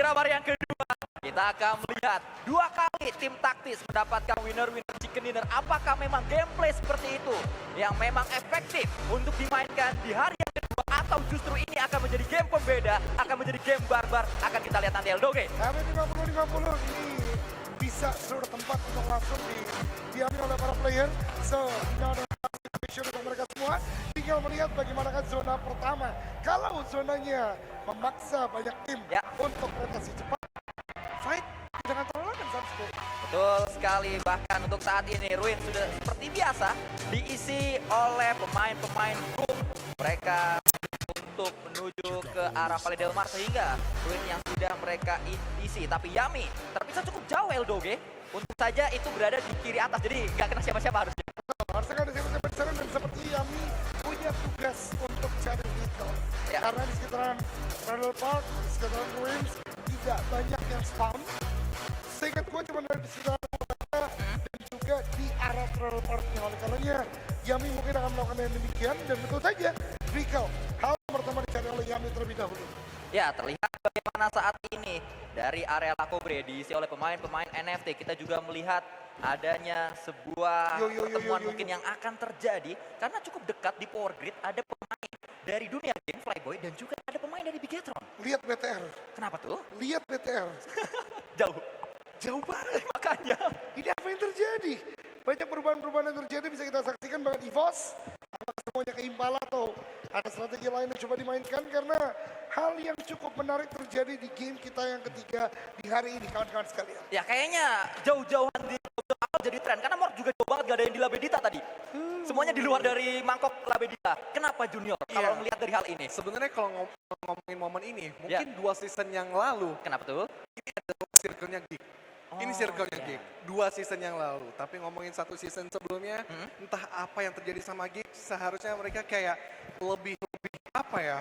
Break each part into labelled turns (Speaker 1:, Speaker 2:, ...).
Speaker 1: Mirabar yang kedua, kita akan melihat 2 kali tim taktis mendapatkan winner-winner chicken dinner. Apakah memang gameplay seperti itu yang memang efektif untuk dimainkan di hari yang kedua, atau justru ini akan menjadi game pembeda, akan menjadi game barbar, akan kita lihat nanti Eldoge.
Speaker 2: Tapi 50-50 ini bisa seluruh tempat untuk langsung diambil oleh para player. So, ini ada situation untuk mereka semua. Tinggal melihat bagaimanakah zona pertama. Kalau zonanya memaksa banyak tim untuk rotasi cepat, fight jangan terlalu Samsko.
Speaker 1: Betul sekali, bahkan untuk saat ini Ruin sudah seperti biasa diisi oleh pemain-pemain grup mereka untuk menuju ke arah Valle del Mar, sehingga Ruin yang sudah mereka isi. Tapi Yami terpisah cukup jauh Eldoge, untuk saja itu berada di kiri atas, jadi nggak kena siapa-siapa harusnya.
Speaker 2: Harusnya kan ada siapa-siapa di sana, dan seperti Yami punya tugas untuk cari vehicle. Karena di sekitaran Randall Park, di sekitaran Ruins, tidak banyak yang spawn. Seingat gue cuma dari sekitaran Kota dan juga di arah Randall Park-nya. Oleh karenanya, Yami mungkin akan melakukan yang demikian, dan betul saja, vehicle hal pertama dicari oleh Yami terlebih dahulu.
Speaker 1: Ya, terlihat bagaimana saat ini dari area La Cobre diisi oleh pemain-pemain NFT. Kita juga melihat adanya sebuah pertemuan mungkin yang akan terjadi karena cukup dekat di Power Grid ada pemain dari dunia game Flyboy dan juga ada pemain dari Bigetron.
Speaker 2: Lihat BTR.
Speaker 1: Kenapa tuh?
Speaker 2: Lihat BTR.
Speaker 1: Jauh banget makanya.
Speaker 2: Ini apa yang terjadi? Banyak perubahan-perubahan yang terjadi bisa kita saksikan bahkan EVOS. Apakah semuanya ke Impala atau ada strategi lain yang coba dimainkan, karena hal yang cukup menarik terjadi di game kita yang ketiga di hari ini, kawan-kawan sekalian.
Speaker 1: Ya kayaknya jauh-jauhan di awal jadi tren karena Morg juga jauh banget gak ada yang di Labedita tadi. Semuanya di luar dari mangkok Labedita. Kenapa Junior kalau melihat dari hal ini?
Speaker 3: Sebenarnya kalau ngomongin momen ini, mungkin 2 season yang lalu.
Speaker 1: Kenapa tuh?
Speaker 3: Ini adalah circle-nya Geek. Ini circle-nya Geek. 2 season yang lalu. Tapi ngomongin 1 season sebelumnya, entah apa yang terjadi sama Geek, seharusnya mereka kayak lebih apa ya,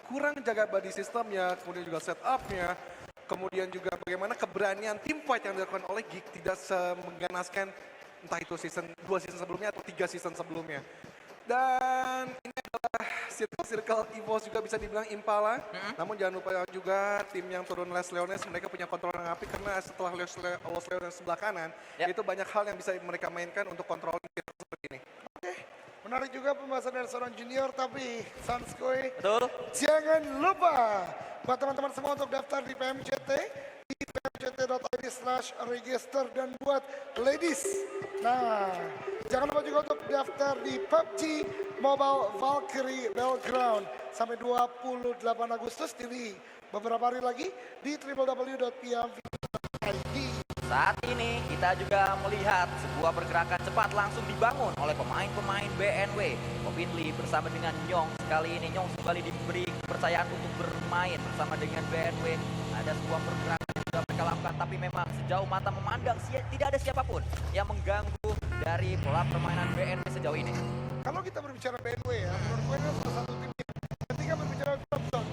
Speaker 3: kurang jaga body systemnya, kemudian juga setup-nya, kemudian juga bagaimana keberanian tim fight yang dilakukan oleh Geek tidak mengganaskan entah itu season 2 season sebelumnya atau 3 season sebelumnya. Dan ini adalah circle EVOS juga bisa dibilang Impala. Namun jangan lupa juga tim yang turun Les Leones, mereka punya kontrol yang apik karena setelah Les Leones sebelah kanan, itu banyak hal yang bisa mereka mainkan untuk kontrol seperti ini.
Speaker 2: Oke, menarik juga pembahasan dari seorang Junior, tapi Sanskoy,
Speaker 1: Betul.
Speaker 2: jangan lupa buat teman-teman semua untuk daftar di PMCT, di pmct.id/register, dan buat ladies. Nah, jangan lupa juga untuk daftar di PUBG Mobile Valkyrie Battleground sampai 28 Agustus, di beberapa hari lagi di www.pmv.id.
Speaker 1: Saat ini kita juga melihat sebuah pergerakan cepat langsung dibangun oleh pemain-pemain BNW. Opinly bersama dengan Nyong, kali ini Nyong kembali diberi kepercayaan untuk bermain bersama dengan BNW. Ada sebuah pergerakan yang sudah mereka lakukan, tapi memang sejauh mata memandang tidak ada siapapun yang mengganggu dari pola permainan BNW sejauh ini.
Speaker 2: Kalau kita berbicara BNW ya, menurut gue ini salah satu tim yang ketika berbicara drop zone,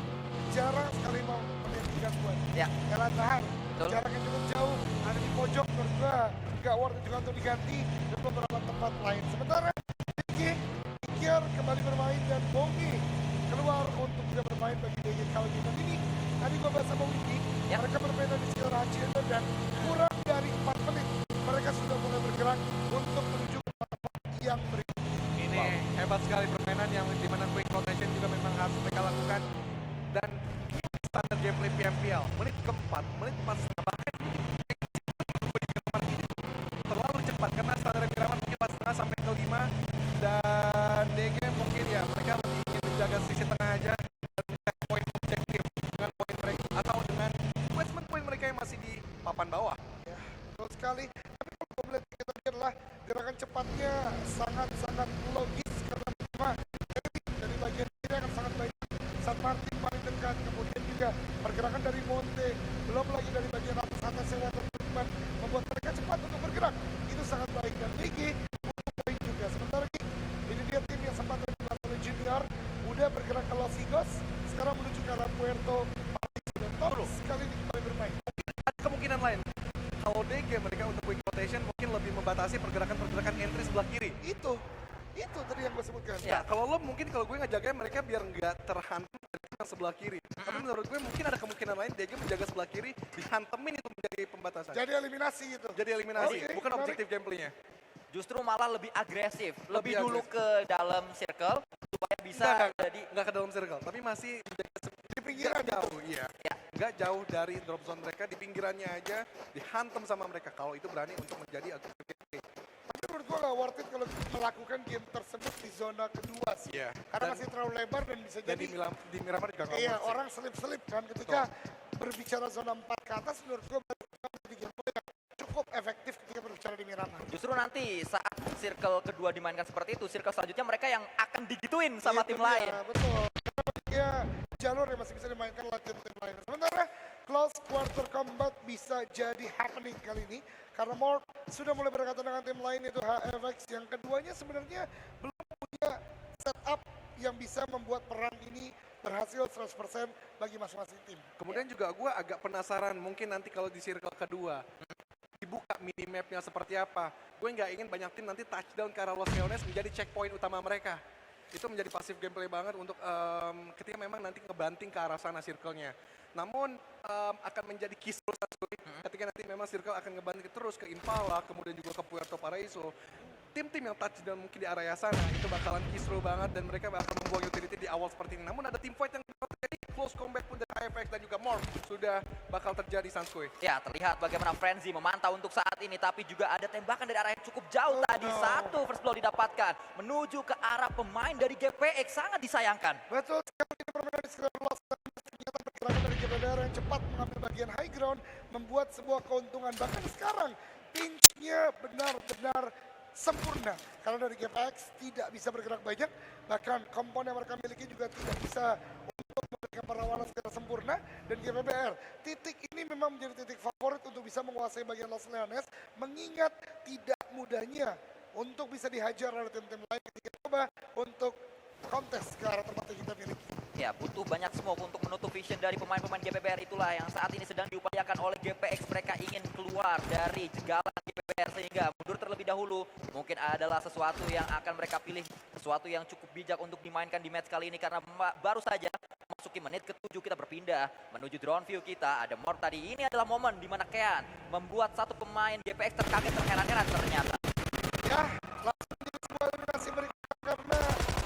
Speaker 2: jarang sekali mau memiliki gangguan. Jalan tahan, jaraknya cukup jauh, ada di pojok, menurut gue gak worth it juga untuk diganti di beberapa tempat lain. Sementara Diki, Ikiar kembali bermain dan Bongi keluar untuk tidak bermain bagi DG kali ini. Dan ini, tadi gue bahas sama Wiki, mereka bermain di sekitar Hacienda dan kurang dari 4 menit mereka sudah mulai bergerak untuk menuju ke tempat yang berikutnya.
Speaker 3: Ini hebat sekali permainan yang dimana quick rotation juga memang harus mereka lakukan. Dan standar gameplay PMPL, menit keempat, menit 4 setengah, bahkan terlalu cepat karena standar geraman mungkin 4 setengah sampai ke 5. Dan DG mungkin ya mereka lebih ingin menjaga sisi tengah aja dan mencari poin objektif dengan poin mereka atau dengan placement poin mereka yang masih di papan bawah.
Speaker 2: Ya, betul sekali. Tapi kalau gue melihat tadi adalah gerakan cepatnya sangat-sangat logis, karena pertama dari bagian kiri akan sangat baik. San Martin paling dekat, kemudian juga pergerakan dari Monte, belum lagi dari bagian atas yang water treatment, membuat mereka cepat untuk bergerak. Itu sangat baik, dan Niki baik juga. Sementara ini dia tim yang sempat terlibat oleh Junior, udah bergerak ke Los Higos, sekarang menuju ke arah Puerto Paris, dan terus sekali ini kembali bermain.
Speaker 3: Ada kemungkinan lain. Kalau DG mereka untuk quick rotation mungkin lebih membatasi pergerakan-pergerakan entry sebelah kiri.
Speaker 2: Itu tadi yang gue sebutkan.
Speaker 3: Ya, kalau lo mungkin kalau gue ngejagain mereka biar nggak terhantam dari yang sebelah kiri. Tapi menurut gue mungkin ada kemungkinan lain lain, DG menjaga sebelah kiri, dihantemin itu menjadi pembatasan.
Speaker 2: Jadi eliminasi gitu.
Speaker 3: Jadi eliminasi,
Speaker 2: Oke,
Speaker 3: bukan
Speaker 2: menarik.
Speaker 3: objektif gameplaynya.
Speaker 1: Justru malah lebih agresif, lebih
Speaker 3: Lebih
Speaker 1: dulu
Speaker 3: agresif.
Speaker 1: ke dalam circle supaya bisa jadi
Speaker 3: Enggak ke dalam circle, tapi masih menjaga
Speaker 2: Di pinggiran
Speaker 3: nggak
Speaker 2: gitu.
Speaker 3: jauh, iya.
Speaker 1: Ya.
Speaker 3: Nggak jauh dari drop zone mereka, di pinggirannya aja dihantam sama mereka. Kalau itu berani untuk menjadi agresif gameplay.
Speaker 2: Tapi menurut gua nggak worth it kalau melakukan game tersebut di zona kedua sih.
Speaker 3: Iya.
Speaker 2: Karena
Speaker 3: Dan-
Speaker 2: masih terlalu lebar dan bisa
Speaker 3: Dan
Speaker 2: jadi
Speaker 3: di Miramar juga nggak
Speaker 2: iya,
Speaker 3: worth it.
Speaker 2: orang selip-selip kan ketika berbicara zona 4 ke atas menurut gua di gameplay yang cukup efektif ketika berbicara di Miramar.
Speaker 1: justru nanti saat circle kedua dimainkan seperti itu, circle selanjutnya mereka yang akan digituin sama
Speaker 2: Itu
Speaker 1: tim
Speaker 2: dia,
Speaker 1: lain.
Speaker 2: Betul. Ya, jalur yang masih bisa dimainkan oleh tim-tim lain. Sementara close quarter combat bisa jadi happening kali ini karena Morph sudah mulai berkata dengan tim lain itu HFX yang keduanya sebenarnya belum punya setup yang bisa membuat perang ini berhasil 100% bagi masing-masing tim.
Speaker 3: Kemudian juga gue agak penasaran mungkin nanti kalau di circle kedua dibuka minimapnya seperti apa. Gue nggak ingin banyak tim nanti touchdown ke arah Los Leones menjadi checkpoint utama mereka. Itu menjadi pasif gameplay banget untuk ketika memang nanti ngebanting ke arah sana circle-nya. Namun akan menjadi kisru ketika nanti memang circle akan ngebanting terus ke Impala, kemudian juga ke Puerto Paraiso. Tim-tim yang touchdown mungkin di area sana itu bakalan kisru banget dan mereka bakal membuang utility di awal seperti ini. Namun ada team fight yang terjadi, close combat pun dari HFX dan juga Morph sudah bakal terjadi Sanskui.
Speaker 1: Ya, terlihat bagaimana Frenzy memantau untuk saat ini, tapi juga ada tembakan dari arah yang cukup jauh tadi. Satu first blow didapatkan, menuju ke arah pemain dari GPX, sangat disayangkan.
Speaker 2: Betul sekali ini permainan di sekitar Los Angeles ternyata pergerakan dari GBDR yang cepat mengambil bagian high ground membuat sebuah keuntungan. Bahkan sekarang pinch-nya benar-benar sempurna karena dari GPX tidak bisa bergerak banyak, bahkan komponen yang mereka miliki juga tidak bisa untuk memberikan perlawanan secara sempurna. Dan GBBR titik ini memang menjadi titik favorit untuk bisa menguasai bagian Los Leones, mengingat tidak mudahnya untuk bisa dihajar oleh tim-tim lain ketika coba untuk kontes ke arah tempat yang kita miliki.
Speaker 1: Ya, butuh banyak smoke untuk menutup vision dari pemain-pemain GPBR, itulah yang saat ini sedang diupayakan oleh GPX. Mereka ingin keluar dari jegalan GPBR sehingga mundur terlebih dahulu. Mungkin adalah sesuatu yang akan mereka pilih, sesuatu yang cukup bijak untuk dimainkan di match kali ini karena baru saja memasuki menit ke-7 kita berpindah menuju drone view kita. Ada Morph tadi. Ini adalah momen di mana Kean membuat satu pemain GPX terkaget, terheran-heran ternyata.
Speaker 2: Ya, langsung jadi sebuah eliminasi berikutnya karena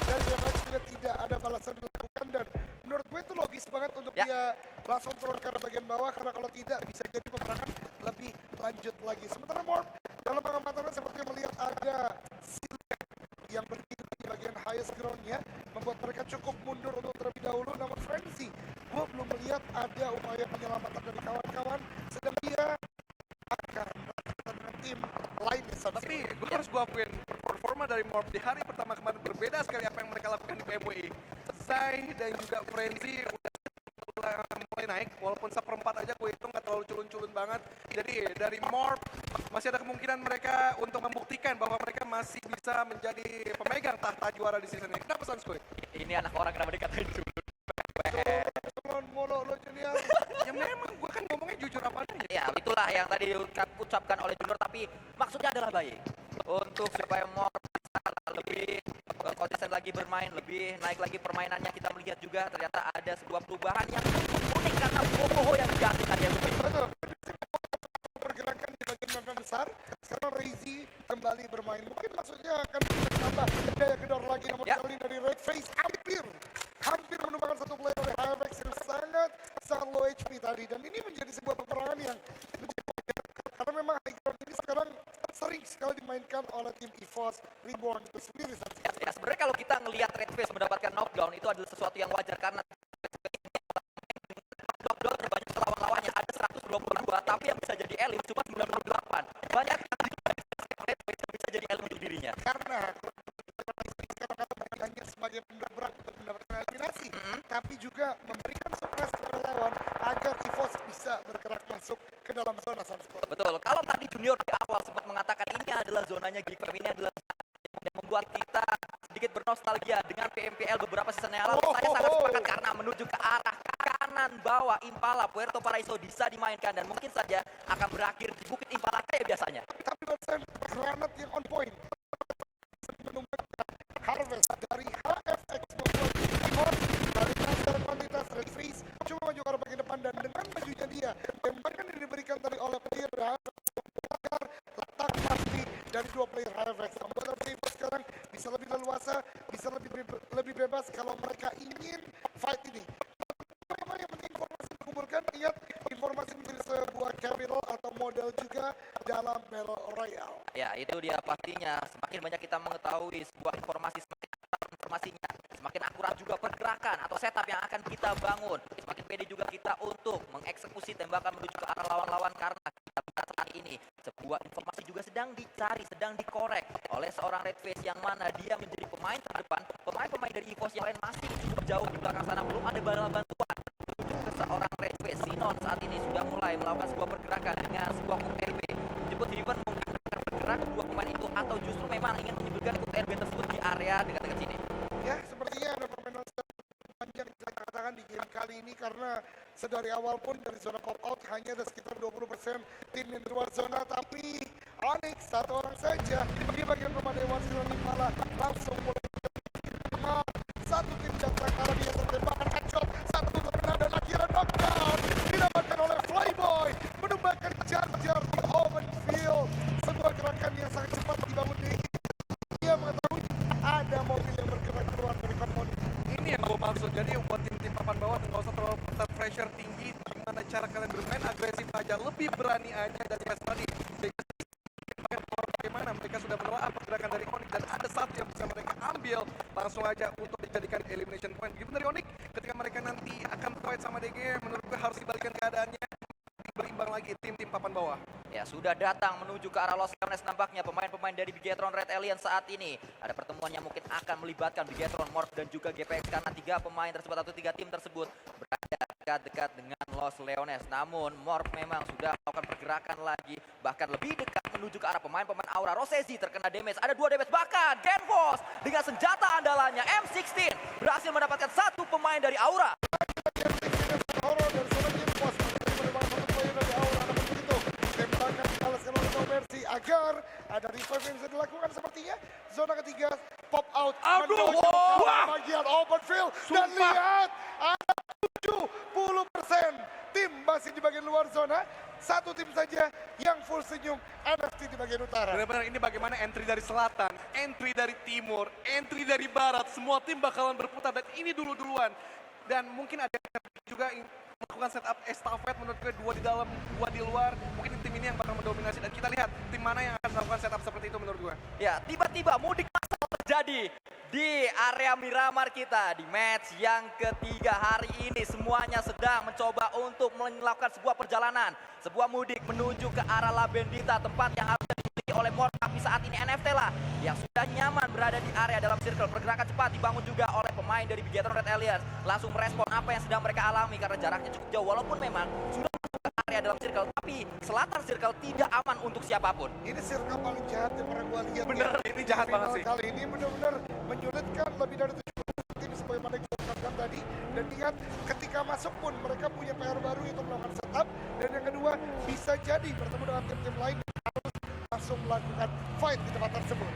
Speaker 2: dari GPX juga tidak ada balasan dilakukan dan menurut gue itu logis banget untuk dia langsung turun ke arah bagian bawah karena kalau tidak bisa jadi peperangan lebih lanjut lagi. Sementara Morph dalam pengamatannya seperti melihat ada Silhouette yang berdiri di bagian highest ground-nya membuat mereka cukup mundur untuk terlebih dahulu. Namun Frenzy, gue belum melihat ada upaya penyelamatan dari kawan-kawan sedang dia akan berhadapan dengan tim lainnya.
Speaker 3: Tapi gue harus gue akuin performa dari Morph di hari pertama kemarin berbeda sekali apa yang mereka lakukan di PMWI. Zai dan juga Frenzy udah mulai naik, walaupun seperempat aja gue hitung gak terlalu culun-culun banget. Jadi dari Morph masih ada kemungkinan mereka untuk membuktikan bahwa mereka masih bisa menjadi pemegang tahta juara di season ini. Kenapa Sanskui?
Speaker 1: Ini anak orang kenapa dikatain culun?
Speaker 2: Culun mulu lo Junior.
Speaker 3: Ya memang gue kan ngomongnya jujur apa adanya.
Speaker 1: Ya, itulah yang tadi diucapkan oleh Junior, tapi maksudnya adalah baik. Untuk supaya Morph bisa lebih konsisten lagi bermain, lebih naik lagi permainannya. Kita melihat juga ternyata ada sebuah perubahan yang unik karena Boboho yang diganti tadi yang
Speaker 2: Betul. Pergerakan di bagian map besar. Sekarang Reizi kembali bermain. Mungkin maksudnya akan menambah daya gedor lagi. Namun kali ini dari Red Face hampir menumbangkan satu player dari HFX yang sangat low HP tadi. Dan ini menjadi sebuah peperangan yang karena memang high ground ini sekarang sering sekali dimainkan oleh tim EVOS Reborn itu sendiri.
Speaker 1: Ya, sebenarnya kalau kita ngelihat Red Face mendapatkan knockdown itu adalah sesuatu yang wajar karena knockdown terbanyak lawan-lawannya ada 122, tapi yang bisa jadi elim cuma 98. Banyak Red Face yang bisa jadi elim untuk dirinya.
Speaker 2: Karena sekarang hanya sebagai pendobrak untuk mendapatkan eliminasi, tapi juga memberikan surprise kepada lawan agar EVOS bisa bergerak masuk ke dalam zona Sunspot.
Speaker 1: Betul, kalau tadi Junior di awal sempat mengatakan ini adalah zonanya Geekfam, ini adalah yang membuat kita sedikit bernostalgia dengan PMPL beberapa season yang lalu. Saya sangat sepakat karena menuju ke arah kanan bawah Impala Puerto Paraiso bisa dimainkan dan mungkin saja akan berakhir di Bukit Impala kayak biasanya.
Speaker 2: Tapi Watson granat yang on point menumbangkan Harvest dari HFX membuat EVOS dari transfer kuantitas Red Freeze cuma maju ke arah bagian depan depan dan dengan majunya dia, tembakan yang diberikan tadi oleh player letak pasti dari dua player HFX. Membuat RCV sekarang bisa lebih leluasa, bisa lebih bebas kalau mereka ingin fight ini. Memang yang penting informasi dikumpulkan, ingat informasi menjadi sebuah capital atau modal juga dalam Battle Royale.
Speaker 1: Ya, itu dia pastinya. Semakin banyak kita mengetahui sebuah informasi, semakin akurat informasinya, semakin akurat juga pergerakan atau setup yang akan kita bangun. Semakin pede juga kita untuk mengeksekusi tembakan menuju ke arah lawan-lawan karena kita lihat saat ini sebuah informasi juga sedang dicari, sedang dikorek oleh seorang Redface yang mana dia menjadi pemain terdepan. Pemain-pemain dari EVOS yang lain masih cukup jauh di belakang sana, belum ada bantuan ke seorang Redface. Sinon saat ini sudah mulai melakukan sebuah pergerakan dengan sebuah move RB. Jemput Driven mungkin akan bergerak dua pemain itu atau justru memang ingin menyebutkan ikut RB tersebut di area dekat-dekat sini.
Speaker 2: Ya, sepertinya ada permainan panjang bisa dikatakan di game kali ini karena sedari awal pun dari zona pop out hanya ada sekitar 20% tim yang di luar zona, tapi Onyx satu orang saja di bagian rumah Dewan Silani malah langsung mulai satu tim datang arah biasa tembakan headshot, satu terkena dan akhirnya knockdown didapatkan oleh Flyboy menumbangkan Jar-Jar di open field. Sebuah gerakan yang sangat cepat dibangun di dia mengetahui ada mobil yang bergerak keluar dari konvoy.
Speaker 3: Ini yang gue maksud, jadi buat tim-tim papan bawah nggak usah terlalu pressure tinggi, gimana cara kalian bermain agresif aja, lebih berani aja dan yang tadi bagaimana mereka sudah menelaah pergerakan dari Onyx dan ada satu yang bisa mereka ambil langsung aja untuk dijadikan elimination point. Begitu dari Onyx, ketika mereka nanti akan fight sama DG, menurut gue harus dibalikan keadaannya, berimbang lagi tim-tim papan bawah.
Speaker 1: Ya, sudah datang menuju ke arah Los Leones nampaknya pemain-pemain dari Bigetron Red Alien saat ini. Ada pertemuan yang mungkin akan melibatkan Bigetron, Morph dan juga GPX karena tiga pemain tersebut atau tiga tim tersebut berada dekat-dekat dengan Los Leones. Namun Morph memang sudah melakukan pergerakan lagi, bahkan lebih dekat menuju ke arah pemain-pemain Aura. Rosesi terkena damage, ada 2 damage, bahkan Genfos dengan senjata andalannya M16 berhasil mendapatkan satu pemain dari Aura.
Speaker 2: Aura dari zona Genfos menerima satu player dari Aura, namun begitu tembakan dibalaskan oleh No Mercy agar ada revive yang bisa dilakukan. Sepertinya zona ketiga pop out menuju ke bagian open field dan lihat ada 70% tim masih di bagian luar zona, satu tim saja yang full senyum, NFT di bagian utara.
Speaker 3: Benar-benar ini bagaimana entry dari selatan, entry dari timur, entry dari barat, semua tim bakalan berputar dan ini duluan. Dan mungkin ada juga melakukan setup estafet, menurut gue 2 di dalam, 2 di luar. Mungkin tim ini yang bakal mendominasi dan kita lihat tim mana yang akan melakukan setup seperti itu menurut gue.
Speaker 1: Ya, tiba-tiba mudik massal terjadi di area Miramar kita di match yang ketiga hari ini. Semuanya sedang mencoba untuk melakukan sebuah perjalanan, sebuah mudik menuju ke arah La Bendita, tempat yang harus dimiliki oleh Morph. Tapi saat ini NFT lah yang sudah nyaman berada di area dalam circle. Pergerakan cepat dibangun juga oleh pemain dari Bigetron Red Alliance, langsung merespon apa yang sedang mereka alami karena jaraknya cukup jauh. Walaupun memang sudah masuk ke area dalam circle, tapi selatan circle tidak aman untuk siapapun.
Speaker 2: Ini circle paling jahat yang pernah gue lihat.
Speaker 3: Bener, ini jahat banget sih.
Speaker 2: Kali ini benar-benar menyulitkan lebih dari 70 tim sebagaimana kita katakan tadi. Dan ingat, ketika masuk pun mereka punya PR baru untuk melakukan setup. Dan yang kedua, bisa jadi bertemu dengan tim-tim lain harus langsung melakukan fight di tempat tersebut.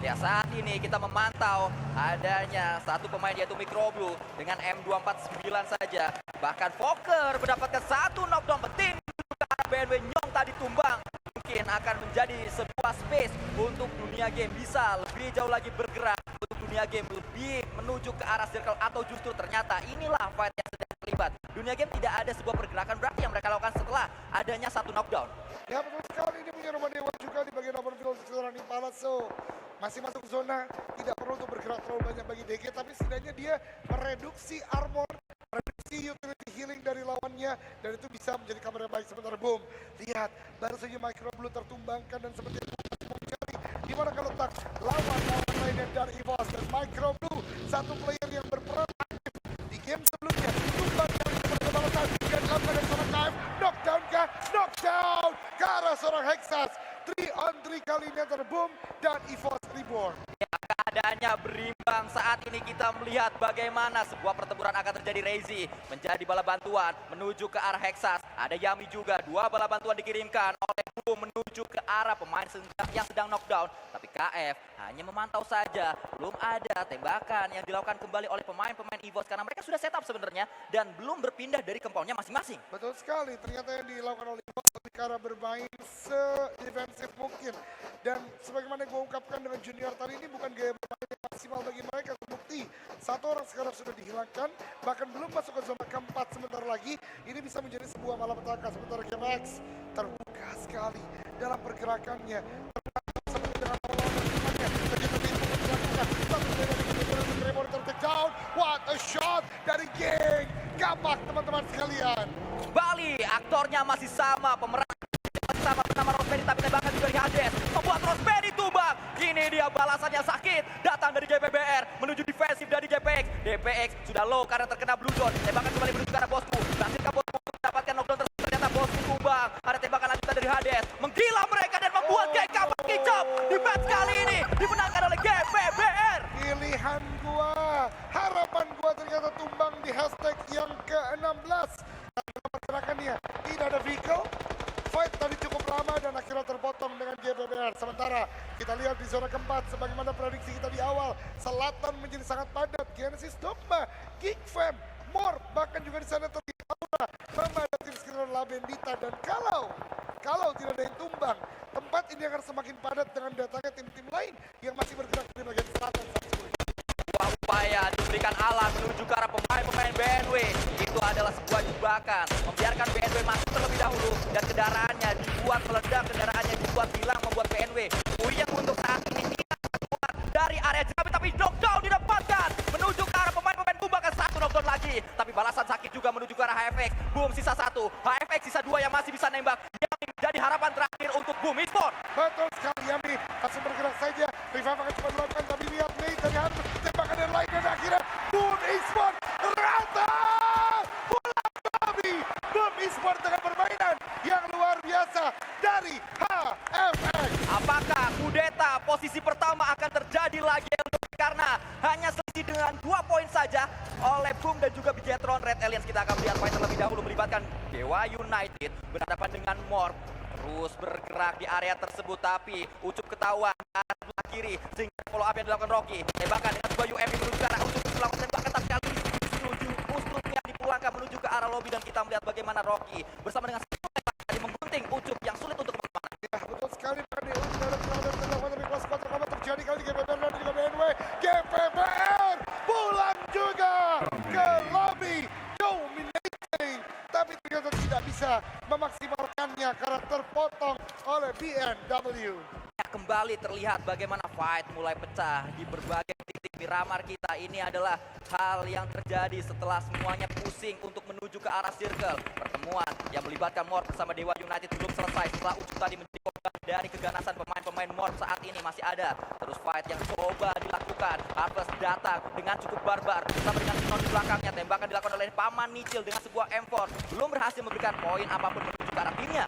Speaker 1: Ya, saat ini kita memantau adanya satu pemain yaitu Microblue dengan M249 saja. Bahkan Fokker mendapatkan satu knockdown penting ke arah BNW. Nyong tadi tumbang. Mungkin akan menjadi sebuah space untuk dunia game bisa lebih jauh lagi bergerak, untuk dunia game lebih menuju ke arah circle, atau justru ternyata inilah fight yang sedang terlibat. Dunia game tidak ada sebuah pergerakan berarti yang mereka lakukan setelah adanya satu knockdown.
Speaker 2: Ya, betul sekali, ini punya rumah dewa juga di bagian open field sekarang di Palazzo. Masih masuk zona, tidak perlu untuk bergerak terlalu banyak bagi DG, tapi setidaknya dia mereduksi armor, reduksi utility healing dari lawannya, dan itu bisa menjadi kabar yang baik. Sebentar, boom. Lihat, baru saja Microblue tertumbangkan dan seperti itu mencari di mana letak lawan-lawan lainnya dari EVOS. Dan Microblue, satu player yang berperan aktif di game sebelumnya, tumbangkan di perkembangan dan dilakukan dari seorang KF, knockdown kah? Knockdown ke arah seorang Hexas. 3-on-3 kali ini antara Boom dan EVOS Reborn.
Speaker 1: Ya, Keadaannya berimbang. Saat ini kita melihat bagaimana sebuah pertempuran akan terjadi. Rezi menjadi bala bantuan menuju ke arah Hexas. Ada Yami juga. Dua bala bantuan dikirimkan oleh Boom menuju ke arah pemain yang sedang knockdown. Tapi KF hanya memantau saja. Belum ada tembakan yang dilakukan kembali oleh pemain-pemain EVOS karena mereka sudah setup sebenarnya dan belum berpindah dari compoundnya masing-masing.
Speaker 2: Betul sekali, ternyata yang dilakukan oleh EVOS lebih ke arah bermain se-defensif mungkin. Dan sebagaimana gue ungkapkan dengan Junior tadi, ini bukan gaya bermain yang maksimal bagi mereka. Terbukti, satu orang sekarang sudah dihilangkan, bahkan belum masuk ke zona keempat sebentar lagi. Ini bisa menjadi sebuah malapetaka. Sementara GMX terbuka sekali dalam pergerakannya. Seperti dengan lawan-lawannya, begitu pintu dilakukan. Satu dari kebetulan Tremor tertakedown. What a shot dari geng. Gamak teman-teman sekalian.
Speaker 1: Bali, aktornya masih sama, pemeran masih sama bernama Rosberry, tapi tembakan juga di Hades membuat Rosberry tumbang. Ini dia balasannya sakit, datang dari GPBR menuju defensif dari GPX. DPX sudah low karena terkena blue zone. Tembakan kembali menuju ke arah Bosku. Berhasilkah Bosku mendapatkan knockdown tersebut? Ternyata Bosku tumbang. Ada tembakan lanjutan dari Hades, menggila mereka dan membuat geng Gamak kicap. Di match kali ini dimenangkan oleh GPBR.
Speaker 2: Pilihan gua, harapan gua ternyata tumbang di hashtag yang ke-16. Karena pergerakannya tidak ada vehicle. Fight tadi cukup lama dan akhirnya terpotong dengan GPBR. Sementara kita lihat di zona keempat, sebagaimana prediksi kita di awal, selatan menjadi sangat padat. Genesis Dogma, Geekfam, Morph, bahkan juga di sana terlihat Aura memadati sekitar La Bendita. Dan kalau tidak ada yang tumbang, tempat ini akan semakin padat dengan datangnya tim-tim lain yang masih bergerak di bagian selatan.
Speaker 1: Sebuah upaya diberikan alat menuju ke arah pemain-pemain BNW. Itu adalah sebuah jebakan. Membiarkan BNW masuk terlebih dahulu dan kendaraannya dibuat meledak, kendaraannya dibuat hilang, membuat BNW Uyang untuk saat ini tidak keluar dari area Jami, tapi knockdown didapatkan menuju ke arah pemain-pemain Boom, bahkan satu knockdown lagi. Tapi balasan sakit juga menuju ke arah HFX. Boom sisa satu, HFX sisa dua yang masih bisa nembak. Yang menjadi harapan terakhir untuk Boom Esports.
Speaker 2: Betul sekali, Yami langsung bergerak saja. Revive akan cepat dilakukan, tapi lihat Nate dari harus tembakan dari lain dan akhirnya Boom Esports rata. Boom Esports dengan permainan yang luar biasa dari HFX.
Speaker 1: Apakah kudeta posisi pertama akan terjadi lagi karena hanya selisih dengan 2 poin saja oleh Boom dan juga Bigetron Red Aliens. Kita akan melihat fight terlebih dahulu melibatkan Dewa United berhadapan dengan Morph. Terus bergerak di area tersebut, tapi Ucup ketahuan arah sebelah kiri sehingga follow up yang dilakukan Rocky. Tembakan dengan sebuah UMP menuju ke arah Ucup melakukan tembakan, tapi kali ini menuju Ucup yang dipulangkan menuju ke arah lobby dan kita melihat bagaimana Rocky bersama dengan tadi menggunting Ucup yang sulit untuk kemana.
Speaker 2: Ya betul sekali, Pak. Ucup dalam perlawanan terlawan dari kelas 4 kombat terjadi kali di GPBR dan juga BNW. GPBR pulang juga ke lobby dominating, tapi ternyata tidak bisa memaksimalkannya karena terpotong oleh BNW.
Speaker 1: Ya, kembali terlihat bagaimana fight mulai pecah di berbagai titik Miramar kita. Ini adalah hal yang terjadi setelah semuanya pusing untuk menuju ke arah circle. Pertemuan yang melibatkan Morph bersama Dewa United belum selesai setelah Ucup tadi menjadi korban dari keganasan pemain-pemain Morph. Saat ini masih ada terus fight yang coba dilakukan. Harvest datang dengan cukup barbar bersama dengan Sinon di belakangnya. Tembakan dilakukan oleh Paman Nicil dengan sebuah M4 belum berhasil memberikan poin apapun menuju ke arah timnya.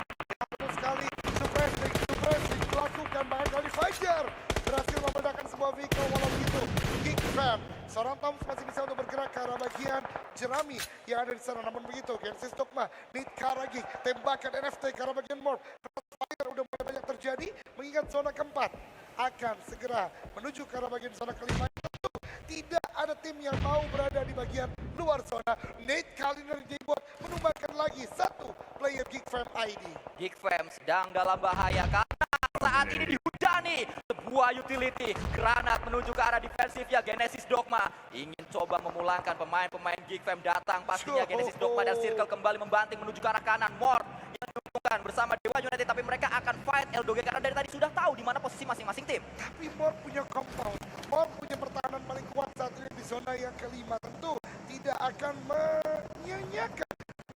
Speaker 2: Betul sekali, suppressing dilakukan, bahkan kali Fajar berhasil memledakkan sebuah vehicle. Walau begitu, Geekfam, seorang Toms masih bisa untuk bergerak ke arah bagian jerami yang ada di sana. Namun begitu, Genesis Dogma, Nate Karagi, tembakan NFT ke arah bagian Morph. Crossfire udah mulai banyak terjadi, mengingat zona keempat akan segera menuju ke arah bagian zona kelima. Tentu tidak ada tim yang mau berada di bagian luar zona. Nate kali ini dari J-Bot menumbangkan lagi satu player Geekfam ID.
Speaker 1: Geekfam sedang dalam bahaya karena saat ini dihujani sebuah utility granat menuju ke arah defensif ya. Genesis Dogma ingin coba memulangkan pemain-pemain Geekfam datang pastinya. Genesis Dogma dan Circle kembali membanting menuju ke arah kanan. Morph yang dihubungkan bersama Dewa United, tapi mereka akan fight Eldoge karena dari tadi sudah tahu di mana posisi masing-masing tim.
Speaker 2: Tapi Morph punya compound, Morph punya pertahanan paling kuat saat ini di zona yang kelima. Tentu tidak akan menyanyiakan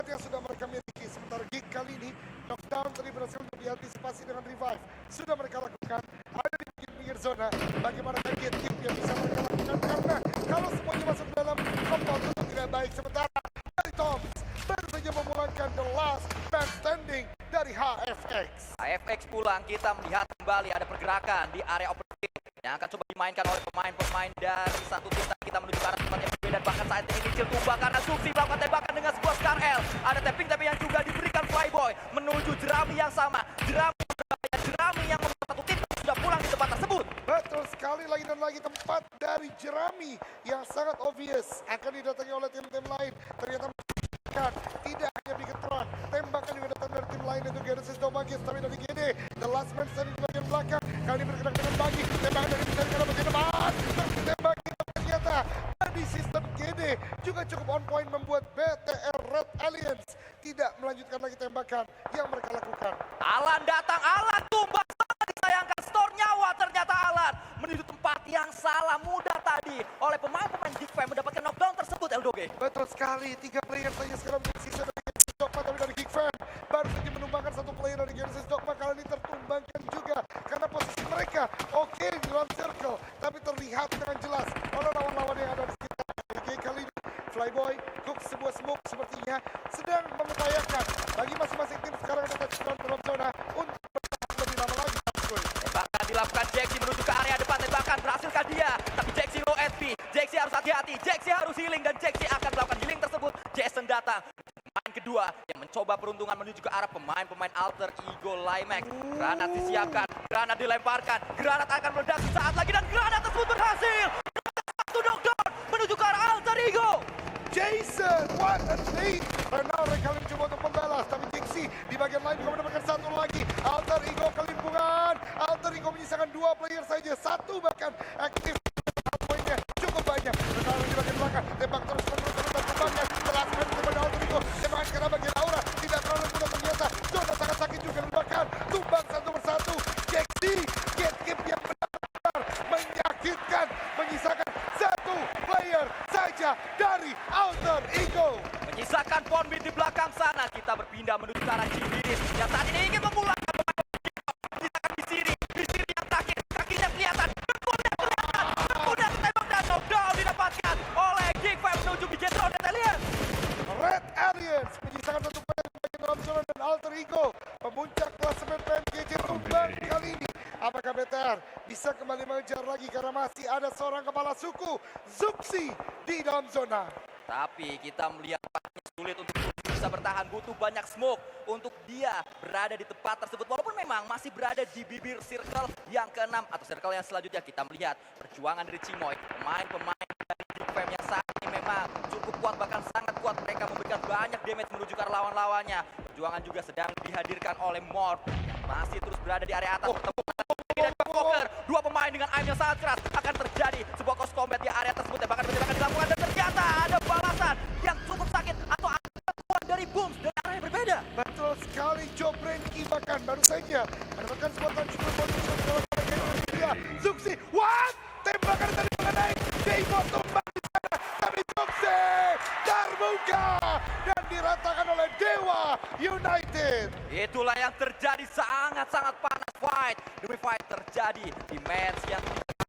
Speaker 2: yang sudah mereka miliki. Sementara Geek kali ini knockdown tadi berhasil untuk diantisipasi dengan revive. Sudah mereka lakukan, ada di pinggir zona. Bagaimana target Geek yang bisa mereka lakukan, karena kalau semuanya masuk dalam compound tentu tidak baik. Sementara dari Toms baru saja memulangkan the last man standing dari HFX.
Speaker 1: HFX pulang, kita melihat kembali ada pergerakan di area open pit. yang akan coba dimainkan oleh pemain-pemain dari satu tim. Kita menuju ke arah tempat yang berbeda, bahkan saat ini Cil tumbang karena Suksi melakukan tembakan dengan sebuah Scar L. Ada tapping yang juga diberikan Flyboy menuju jerami yang sama, jerami yang membuat satu tim sudah pulang di tempat tersebut.
Speaker 2: Betul sekali, lagi dan lagi tempat dari jerami yang sangat obvious akan didatangi oleh tim-tim lain. Ternyata tidak hanya Bigetron, tembakan juga datang dari tim lain untuk Genesis Domagis, tapi dari GD, the last man standing di bagian belakang, kali ini bergerak dengan Bagi, tembakan dari Michelle karena bagian depan, tertembak ternyata di sistem GD juga cukup on point membuat BTR Red Alliance tidak melanjutkan lagi tembakan yang mereka lakukan.
Speaker 1: Alan datang, Alan tumbang, sangat disayangkan store nyawa, ternyata Alan menuju tempat yang salah mudah tadi oleh pemain-pemain Geek Fam mendapatkan knockdown tersebut, Eldoge.
Speaker 2: Betul sekali, 3 player saja sekarang tersisa dari Genesis Dogma, tapi dari Geek Fam baru saja menumbangkan 1 player dari Genesis Dogma, kali ini tertumbangkan juga karena posisi mereka oke di dalam circle, tapi terlihat dengan jelas oleh lawan-lawan yang ada di sekitar. Kali ini Flyboy, Cook sebuah smoke sepertinya sedang mengupayakan bagi masing-masing tim sekarang ada touchdown dalam zona untuk bertahan lebih lama lagi.
Speaker 1: Tembakan dilakukan Jaxi menuju ke area depan, tembakan berhasilkah dia? Tapi Jaxi low HP, Jaxi harus hati-hati, Jaxi harus healing dan Jaxi akan melakukan healing tersebut. Jason datang, pemain kedua yang mencoba peruntungan menuju ke arah pemain-pemain Alter Ego Limax. Granat disiapkan, granat dilemparkan, granat akan meledak saat lagi dan granat tersebut berhasil. Satu knockdown menuju ke arah Alter Ego.
Speaker 2: Jason, what a lead. Ronaldo kali mencoba untuk membalas, tapi Dixie di bagian lain juga mendapatkan 1 lagi. Alter Ego kelimpungan. Alter Ego menyisakan 2 player saja, 1 bahkan aktif. Poinnya cukup banyak. Ronaldo di bagian belakang, tembak terus menerus tentang tumbangnya. Terlaksana kepada Alter Ego, tembakan ke arah bagian aura. Tidak terlalu mudah ternyata. Zona sangat sakit juga bahkan tumbang satu persatu. Dixie, gatekeep yang benar-benar menyakitkan, menyisakan 1 player saja dari Alter Ego.
Speaker 1: Menyisakan Ponbit di belakang sana, kita berpindah menuju ke arah Cibiris yang saat ini ingin memulangkan pemain menyisakan Bisiri yang sakit, kakinya kelihatan, berkuda ketembak dan knockdown didapatkan oleh Geek Fam menuju Bigetron Red Alliance.
Speaker 2: Red Alliance menyisakan 1 player bagi dalam zona dan Alter Ego. Pemuncak klasemen PMGC tumbang kali ini. Apakah BTR bisa kembali mengejar lagi karena masih ada seorang kepala suku, Zuxi, di dalam zona.
Speaker 1: Tapi kita melihat sulit untuk bisa bertahan, butuh banyak smoke untuk dia berada di tempat tersebut. Walaupun memang masih berada di bibir circle yang ke-6 atau circle yang selanjutnya, kita melihat perjuangan dari Cimoy. Pemain-pemain dari Geek Fam yang saat ini memang cukup kuat, bahkan sangat kuat. Mereka memberikan banyak damage menuju ke lawan-lawannya. Perjuangan juga sedang dihadirkan oleh Morph yang masih terus berada di area atas. Dan Poker, 2 pemain dengan aim yang sangat keras, akan terjadi sebuah close combat di area tersebut. Tembakan akan dilakukan dan ternyata ada balasan yang cukup sakit atau ada keluar dari Booms dari arah yang berbeda.
Speaker 2: Betul sekali, Joe Brenky bahkan baru saja mendapatkan sebuah tanjukan position dalam dia. Zuxi, what? Tembakan tadi mengenai Devo tumbang di sana, tapi Zuxi terbuka dan diratakan oleh Dewa United.
Speaker 1: Itulah yang terjadi, sangat-sangat panas fight demi fight terjadi di match yang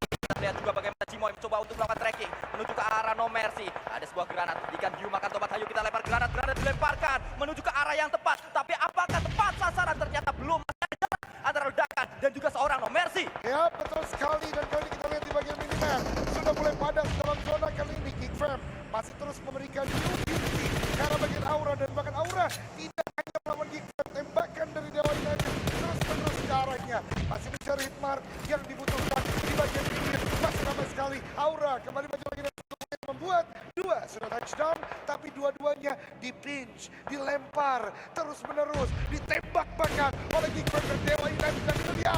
Speaker 1: kita lihat juga bagaimana Cimoy mencoba untuk melakukan tracking menuju ke arah No Mercy. Ada sebuah granat, ikan hiu makan tobat, ayo kita lempar granat dilemparkan menuju ke arah yang tepat. Tapi apakah tepat sasaran? Ternyata belum, masih ada jarak antara ledakan dan juga seorang No Mercy.
Speaker 2: Ya, betul sekali, dan kali ini kita lihat di bagian minimap sudah mulai padat dalam zona kali ini. Geek Fam masih terus memberikan utility karena bagian aura, dan bahkan aura tidak hanya melawan Geek Fam, tembakan dari Dewa United terus-menerus ke arahnya. Masih mencari hitmark yang dibutuhkan di bagian pinggir. Masih ramai sekali. Aura kembali maju lagi dan membuat 2 sudah touchdown, tapi dua-duanya dipinch, dilempar terus-menerus, ditembak bahkan oleh Geek Fam dan Dewa United, dan itu dia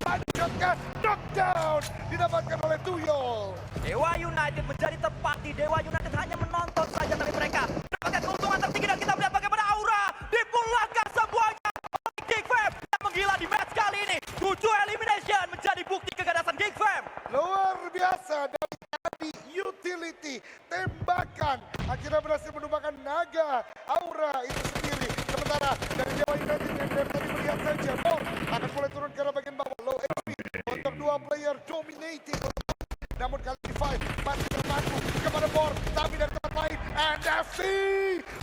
Speaker 2: headshotkan, knockdown didapatkan oleh Tuyol.
Speaker 1: Dewa United menjadi tepat di Dewa United hanya menonton saja, tapi mereka mendapatkan keuntungan tertinggi. Dan kita melihat bagaimana Aura dipulangkan semuanya oleh Geek Fam yang menggila di match kali ini. 7 elimination menjadi bukti keganasan Geek Fam.
Speaker 2: Luar biasa, dari tadi utility, tembakan akhirnya berhasil menumbangkan naga Aura itu sendiri. Sementara dari Dewa United yang dari tadi melihat saja Bor akan mulai turun ke arah bagian bawah, low HP untuk 2 player dominating. Namun kali ini Five masih terpaku kepada Bor, tapi dari tempat lain NFC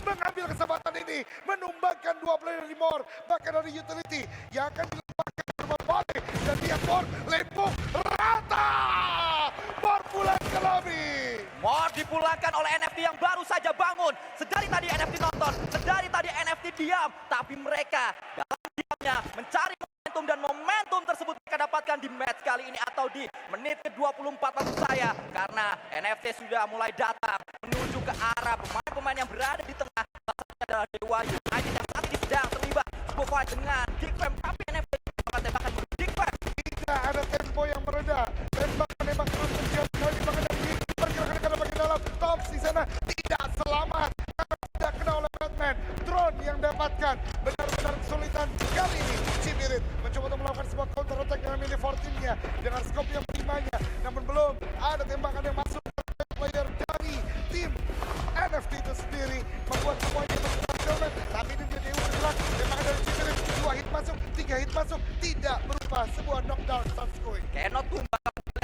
Speaker 2: mengambil kesempatan ini menumbangkan 2 player dari Bor, bahkan dari utility yang akan dilepaskan bersama volley. Dan dia Mor lempung rata. Mor pulang ke lobby.
Speaker 1: Mor dipulangkan oleh NFT yang baru saja bangun. Sedari tadi NFT nonton, sedari tadi NFT diam. Tapi mereka dalam diamnya mencari momentum dan momentum tersebut mereka dapatkan di match kali ini atau di menit ke-24 maksud saya. Karena NFT sudah mulai datang menuju ke arah pemain-pemain yang berada di tengah. Salah satunya adalah Dewa United yang saat ini sedang terlibat sebuah fight dengan Geek Fam. Tapi NFT akan tembakan menuju Geek Fam.
Speaker 2: Tidak ada tempo yang mereda. Tembak terus terjadi kali mengenai pergerakan ke bagian dalam. Tops di sana tidak selamat karena tidak kena oleh Batman. Drone yang dapatkan benar-benar kesulitan kali ini. Cibirit mencoba untuk melakukan sebuah counter attack dengan mini 14-nya dengan scope yang primanya. Namun belum ada tembakan yang masuk ke player dari tim NFT itu sendiri membuat semuanya berjalan. Tapi ini dia Dewa bergerak. Tembakan dari Cibirit 2 hit masuk, 3 hit masuk, tidak berupa sebuah knockdown Sunscreen.
Speaker 1: Cannot tumbang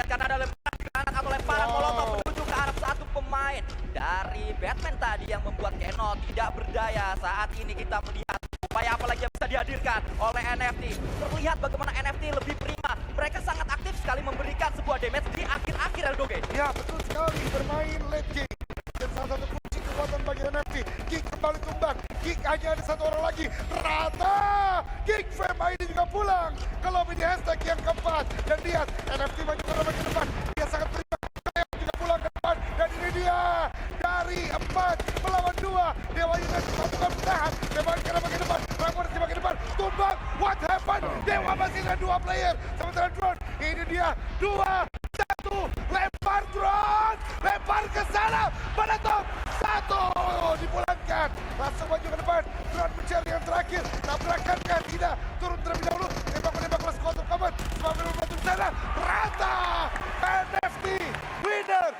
Speaker 1: karena ada lemparan granat atau lemparan molotov menuju ke arah satu pemain dari Batman tadi yang membuat Cannot tidak berdaya. Saat ini kita melihat upaya apa lagi yang bisa dihadirkan oleh NFT. Terlihat bagaimana NFT lebih prima. Mereka sangat aktif sekali memberikan sebuah damage di akhir-akhir Eldoge.
Speaker 2: Ya betul sekali, bermain late game. Dan salah satu kunci kekuatan bagi NFT. Geek kembali tumbang. Geek hanya ada satu orang lagi. Rata! Geek Fam ini juga pulang ke lobby di hashtag yang keempat. Dan lihat, NFT maju ke lobby ke depan. Dia sangat terima. Yang juga pulang ke depan. Dan ini dia. Dari 4 melawan 2. Dewa United bukan bertahan. Dewa ke bagian depan. Ramon di bagian depan. Tumbang. What happened? Dewa masih dengan 2 player. Sementara drone. Ini dia. 2. 1. Lempar drone. Lempar ke sana. Menetap. 1. Dipulangkan. Langsung maju ke depan. Drone mencari yang terakhir. Tabrakan kan? Tidak. Turun terlebih dahulu. Menembak kelas counter combat. Semua membantu sana. Rata. NFT. Winner.